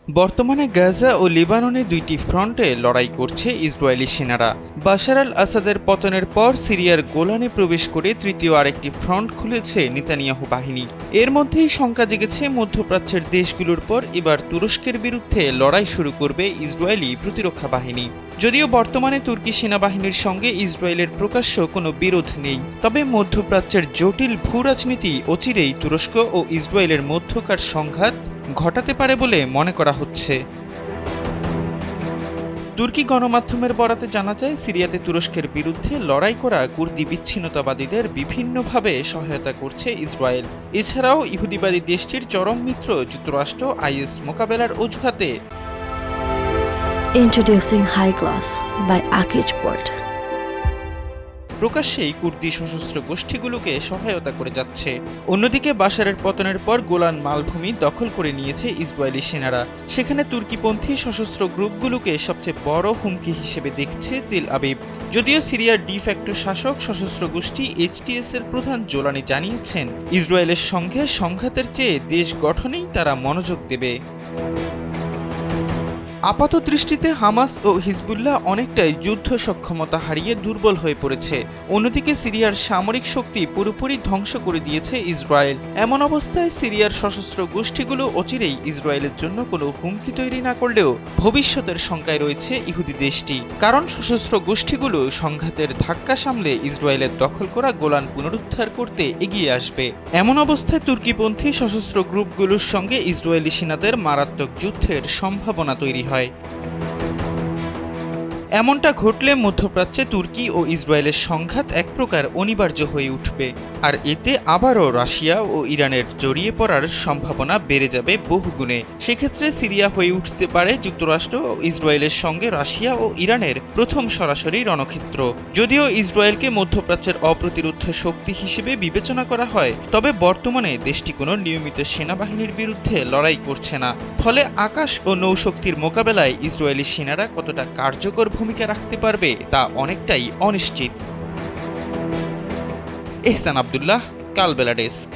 বর্তমানে গাজা ও লেবাননে দুইটি ফ্রন্টে লড়াই করছে ইসরায়েলি সেনারা। বাশার আল আসাদের পতনের পর সিরিয়ার গোলানে প্রবেশ করে তৃতীয় আরেকটি ফ্রন্ট খুলেছে নেতানিয়াহু বাহিনী। এর মধ্যেই শঙ্কা জেগেছে মধ্যপ্রাচ্যের দেশগুলোর পর এবার তুরস্কের বিরুদ্ধে লড়াই শুরু করবে ইসরায়েলি প্রতিরক্ষা বাহিনী। যদিও বর্তমানে তুর্কি সেনাবাহিনীর সঙ্গে ইসরায়েলের প্রকাশ্য কোনো বিরোধ নেই, তবে মধ্যপ্রাচ্যের জটিল ভূরাজনীতি অচিরেই তুরস্ক ও ইসরায়েলের মধ্যকার সংঘাত ঘটাতে পারে বলে মনে করা হচ্ছে। তুর্কি গণমাধ্যমের বরাতে জানা যায়, সিরিয়াতে তুরস্কের বিরুদ্ধে লড়াই করা কুর্দি বিচ্ছিন্নতাবাদীদের বিভিন্নভাবে সহায়তা করছে ইসরায়েল। এছাড়াও ইহুদিবাদী দেশটির চরম মিত্র যুক্তরাষ্ট্র আইএস মোকাবেলার অজুহাতে Introducing High Class by Akijport. প্রকাশ্যেই কুর্দি সশস্ত্র গোষ্ঠীগুলোকে সহায়তা করে যাচ্ছে। অন্যদিকে বাশারের পতনের পর গোলান মালভূমি দখল করে নিয়েছে ইসরায়েলি সেনারা। সেখানে তুর্কিপন্থী সশস্ত্র গ্রুপগুলোকে সবচেয়ে বড় হুমকি হিসেবে দেখছে তেল আবিব। যদিও সিরিয়ার ডিফ্যাক্টো শাসক সশস্ত্র গোষ্ঠী এইচটিএস এর প্রধান জোলানি জানিয়েছেন, ইসরায়েলের সঙ্গে সংঘাতের চেয়ে দেশ গঠনেই তারা মনোযোগ দেবে। আপাত দৃষ্টিতে হামাস ও হিজবুল্লাহ অনেকটাই যুদ্ধ সক্ষমতা হারিয়ে দুর্বল হয়ে পড়েছে। অন্যদিকে সিরিয়ার সামরিক শক্তি পুরোপুরি ধ্বংস করে দিয়েছে ইসরায়েল। এমন অবস্থায় সিরিয়ার সশস্ত্র গোষ্ঠীগুলো অচিরেই ইসরায়েলের জন্য কোনো হুমকি তৈরি না করলেও ভবিষ্যতের শঙ্কায় রয়েছে ইহুদি দেশটি। কারণ সশস্ত্র গোষ্ঠীগুলো সংঘাতের ধাক্কা সামলে ইসরায়েলের দখল করা গোলান পুনরুদ্ধার করতে এগিয়ে আসবে। এমন অবস্থায় তুর্কিপন্থী সশস্ত্র গ্রুপগুলোর সঙ্গে ইসরায়েলি সেনাদের মারাত্মক যুদ্ধের সম্ভাবনা তৈরি হয়। এমনটা ঘটলে মধ্যপ্রাচ্যে তুর্কি ও ইসরায়েলের সংঘাত এক প্রকার অনিবার্য হয়ে উঠবে, আর এতে আবারও রাশিয়া ও ইরানের জড়িয়ে পড়ার সম্ভাবনা বেড়ে যাবে বহুগুণে। সেক্ষেত্রে সিরিয়া হয়ে উঠতে পারে যুক্তরাষ্ট্র ও ইসরায়েলের সঙ্গে রাশিয়া ও ইরানের প্রথম সরাসরি রণক্ষেত্র। যদিও ইসরায়েলকে মধ্যপ্রাচ্যের অপ্রতিরোধ শক্তি হিসেবে বিবেচনা করা হয়, তবে বর্তমানে দেশটি কোনো নিয়মিত সেনাবাহিনীর বিরুদ্ধে লড়াই করছে না। ফলে আকাশ ও নৌশক্তির মোকাবেলায় ইসরায়েলি সেনারা কতটা কার্যকর ভূমিকা রাখতে পারবে তা অনেকটাই অনিশ্চিত। এহসান আব্দুল্লাহ, কালবেলা ডেস্ক।